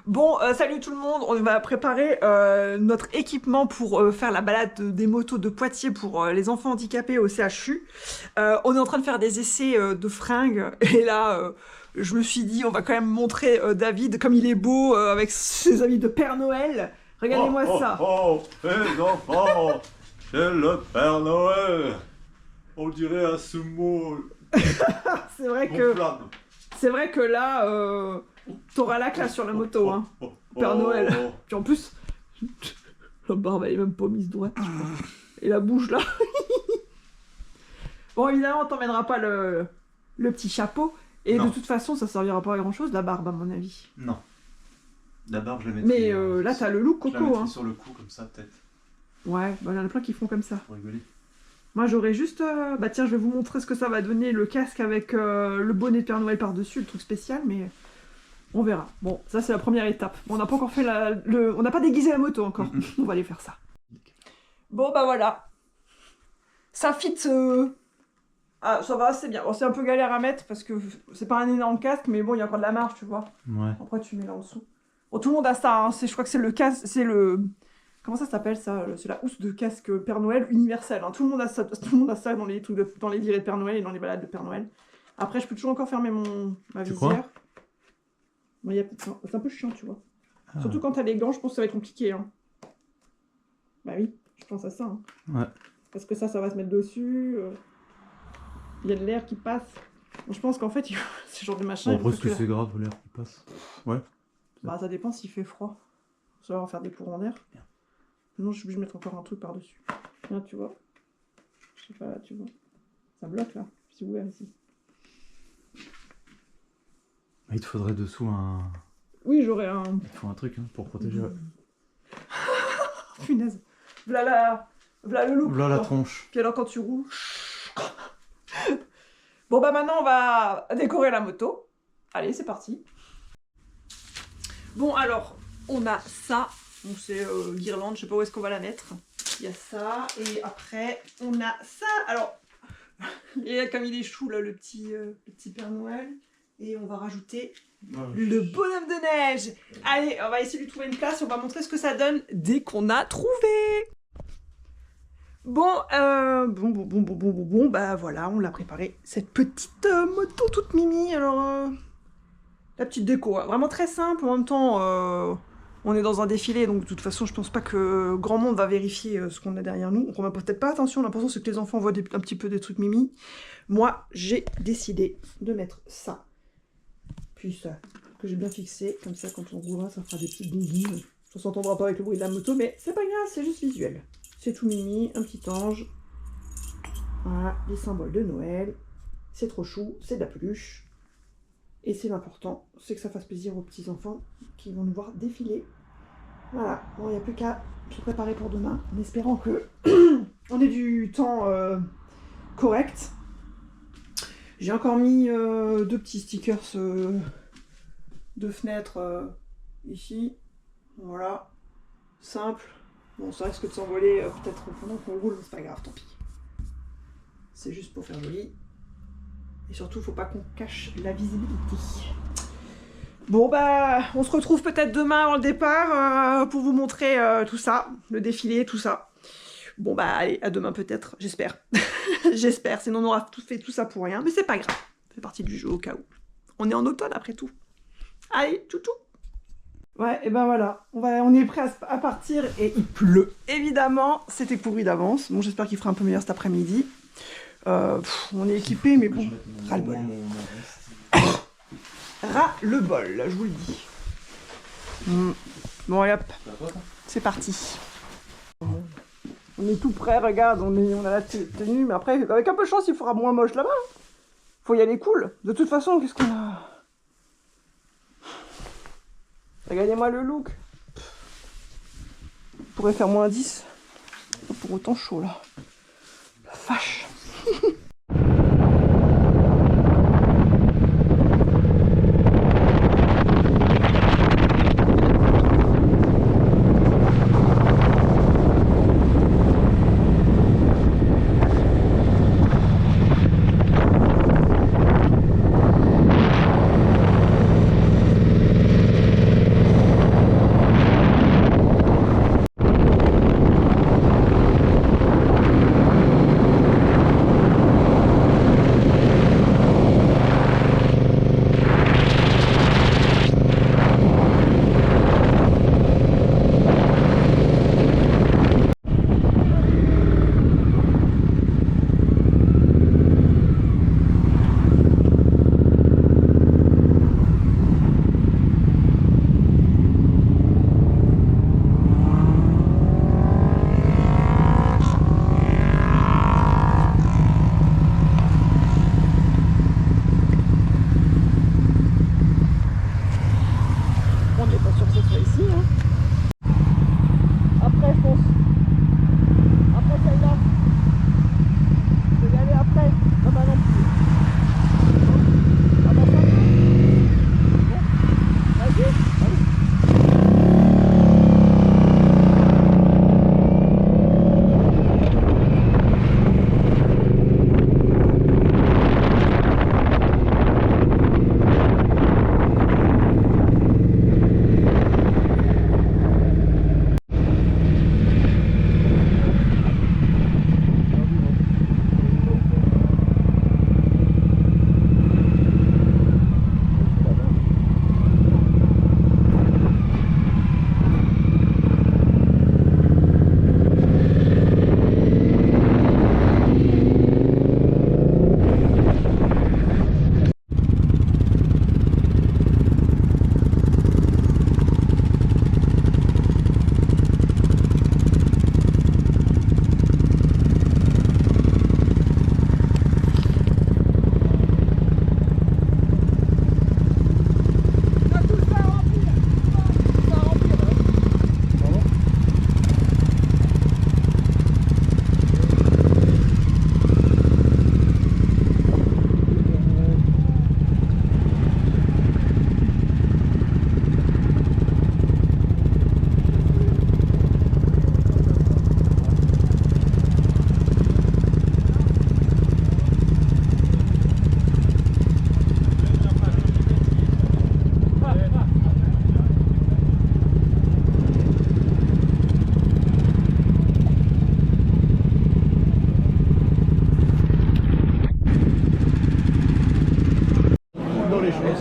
Bon, salut tout le monde, on va préparer notre équipement pour faire la balade des motos de Poitiers pour les enfants handicapés au CHU. On est en train de faire des essais de fringues et là, je me suis dit, on va quand même montrer David comme il est beau avec ses habits de Père Noël. Regardez-moi ça. Oh, les enfants, c'est le Père Noël. On dirait un sumo. C'est vrai que, Gonflable. c'est vrai que là, t'auras la classe sur la moto, hein. Père Noël. Puis en plus, la barbe elle est même pas mise droite. Je crois. Et la bouche là. Bon, évidemment, on t'emmènera pas le petit chapeau. Et Non. de toute façon, ça servira pas à grand chose, la barbe, à mon avis. Non. La barbe, je la mettrai. Mais là, t'as le look je la coco, mettrai hein. sur le cou, comme ça, peut-être, Ouais, bah, il y en a plein qui font comme ça. pour rigoler. Moi, j'aurais juste. Bah, tiens, je vais vous montrer ce que ça va donner, le casque avec le bonnet de Père Noël par-dessus, le truc spécial, mais. On verra. Bon, ça, c'est la première étape. Bon, on n'a pas encore fait on n'a pas déguisé la moto encore. On va aller faire ça. Bon, bah voilà. Ça fit. Ah, ça va assez bien. Bon, c'est un peu galère à mettre parce que c'est pas un énorme casque, mais bon, il y a encore de la marge, tu vois. Ouais. Après, tu mets là en dessous. Bon, tout le monde a ça, hein. Je crois que c'est le casque. C'est le. Comment ça s'appelle ça? C'est la housse de casque Père Noël universel, hein. Tout le monde a ça. Tout le monde a ça dans les trucs dans les virées de Père Noël et dans les balades de Père Noël. Après, je peux toujours encore fermer ma Tu crois? visière. Bon, c'est un peu chiant, tu vois. Surtout quand t'as les gants, je pense que ça va être compliqué, hein. Bah oui, je pense à ça, hein. Ouais. Parce que ça va se mettre dessus. Il y a de l'air qui passe. Donc, je pense qu'en fait, ce genre de machin. Bon, après, il faut est-ce que que c'est grave, l'air qui passe? Ouais. Bah, ça dépend s'il fait froid. Ça va faire des courants d'air. Bien. Sinon, je suis obligée de mettre encore un truc par-dessus. Là, tu vois. Je sais pas, là, tu vois. Ça bloque, là. C'est ouvert ici. Il te faudrait dessous un. Oui, j'aurais un. Il faut un truc, hein, pour protéger. Punaise. Voilà le look. Là, la quoi. tronche. Puis alors, quand tu roules. Bon, bah maintenant, on va décorer la moto. Allez, c'est parti. Bon, alors, on a ça. Donc, c'est guirlande, je sais pas où est-ce qu'on va la mettre. Il y a ça. Et après, on a ça. Alors, et comme il est chou, là, le petit Père Noël. Et on va rajouter le bonhomme de neige. Allez, on va essayer de lui trouver une place. On va montrer ce que ça donne dès qu'on a trouvé. Bon, bah voilà, on l'a préparé. Cette petite moto toute mimi. Alors, la petite déco, hein, vraiment très simple. En même temps, on est dans un défilé, donc de toute façon, je pense pas que grand monde va vérifier ce qu'on a derrière nous. On va peut-être pas attention. L'important, c'est que les enfants voient un petit peu des trucs mimi. Moi, j'ai décidé de mettre ça. Puis ça, que j'ai bien fixé. Comme ça, quand on roulera, ça fera des petites boum. Ça s'entendra pas avec le bruit de la moto, mais c'est pas grave, c'est juste visuel. C'est tout mimi, un petit ange. Voilà, les symboles de Noël. C'est trop chou, c'est de la peluche. Et c'est l'important, c'est que ça fasse plaisir aux petits-enfants qui vont nous voir défiler. Voilà, bon, il n'y a plus qu'à se préparer pour demain, en espérant que on ait du temps correct. J'ai encore mis 2 petits stickers de fenêtre ici. Voilà, simple. Bon, ça risque de s'envoler peut-être pendant qu'on roule, mais c'est pas grave, tant pis. C'est juste pour faire joli. Et surtout, faut pas qu'on cache la visibilité. Bon, bah, on se retrouve peut-être demain avant le départ pour vous montrer tout ça, le défilé, tout ça. Bon, bah, allez, à demain peut-être, j'espère. J'espère, sinon on aura fait tout ça pour rien, mais c'est pas grave. Ça fait partie du jeu au cas où. On est en automne après tout. Allez, toutou. Ouais, et ben voilà, on est prêt à partir et il pleut. Évidemment, c'était pourri d'avance. Bon, j'espère qu'il fera un peu meilleur cet après-midi. On est équipé, mais bon, ras-le-bol. Ras-le-bol, là, je vous le dis. Bon, allez hop, c'est parti. On est tout prêt, regarde, on a la tenue, mais après, avec un peu de chance, il fera moins moche là-bas. Faut y aller cool. De toute façon, qu'est-ce qu'on a? Regardez-moi le look. On pourrait faire moins 10. Pas pour autant chaud, là. La vache. allons-y. Hein. Après, je pense. Après celle-là. Je vais y aller après. Non, bah non plus. Ah bah ça. Bon. Vas-y.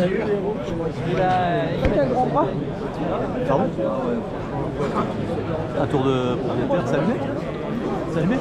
Allez. Quel grand bras. Pardon? Un tour de propriétaire, c'est allumé? C'est allumé?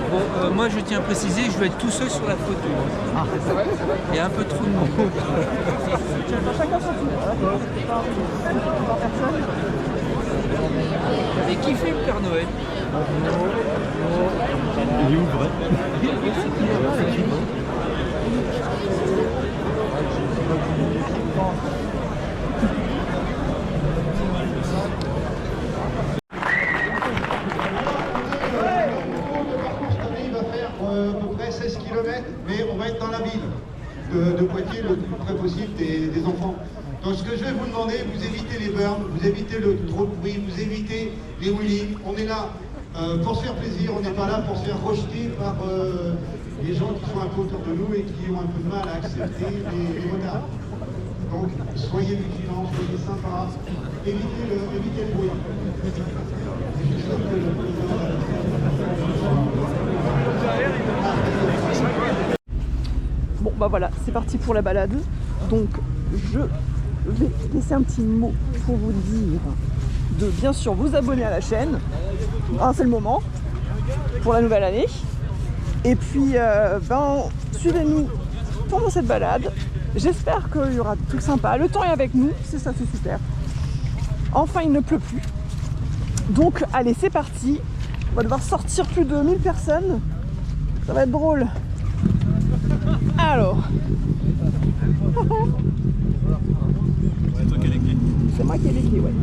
Bon, moi je tiens à préciser, je vais être tout seul sur la photo. Ah, il y a un peu trop de monde. Chacun son tour. Et qui fait le Père Noël? Il est où, vrai? À peu près 16 km, mais on va être dans la ville de Poitiers le plus près possible des enfants. Donc ce que je vais vous demander, vous évitez les burns, vous évitez le trop de bruit, vous évitez les wheelies. On est là pour se faire plaisir, on n'est pas là pour se faire rejeter par les gens qui sont un peu autour de nous et qui ont un peu de mal à accepter les retards. Donc soyez vigilants, soyez sympas, évitez le bruit. Bon bah voilà, c'est parti pour la balade. Donc je vais laisser un petit mot pour vous dire de bien sûr vous abonner à la chaîne. Ah, c'est le moment pour la nouvelle année. Et puis suivez-nous pendant cette balade. J'espère qu'il y aura des trucs sympas. Le temps est avec nous, c'est ça, c'est super. Enfin il ne pleut plus. Donc allez, c'est parti. On va devoir sortir plus de 1000 personnes. Ça va être drôle. Alors. C'est toi qui as les clés. C'est moi qui ai les clés, ouais.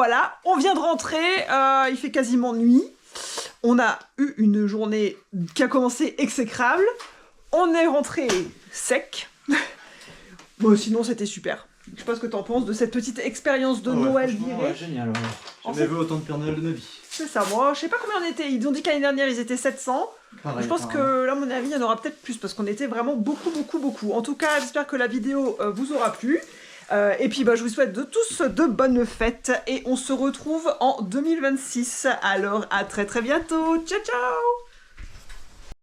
voilà, on vient de rentrer, il fait quasiment nuit. On a eu une journée qui a commencé exécrable. On est rentré sec. Bon, sinon, c'était super. Je sais pas ce que t'en penses de cette petite expérience de Noël virée. Génial, ouais. En Jamais fait- vu autant de Père Noël de ma vie. C'est ça, moi, je sais pas combien on était. Ils ont dit qu'année dernière, ils étaient 700. Pareil, Je pense pareil. que là, à mon avis, il y en aura peut-être plus parce qu'on était vraiment beaucoup. En tout cas, j'espère que la vidéo vous aura plu. Et puis, je vous souhaite tous de bonnes fêtes et on se retrouve en 2026. Alors, à très bientôt. Ciao, ciao!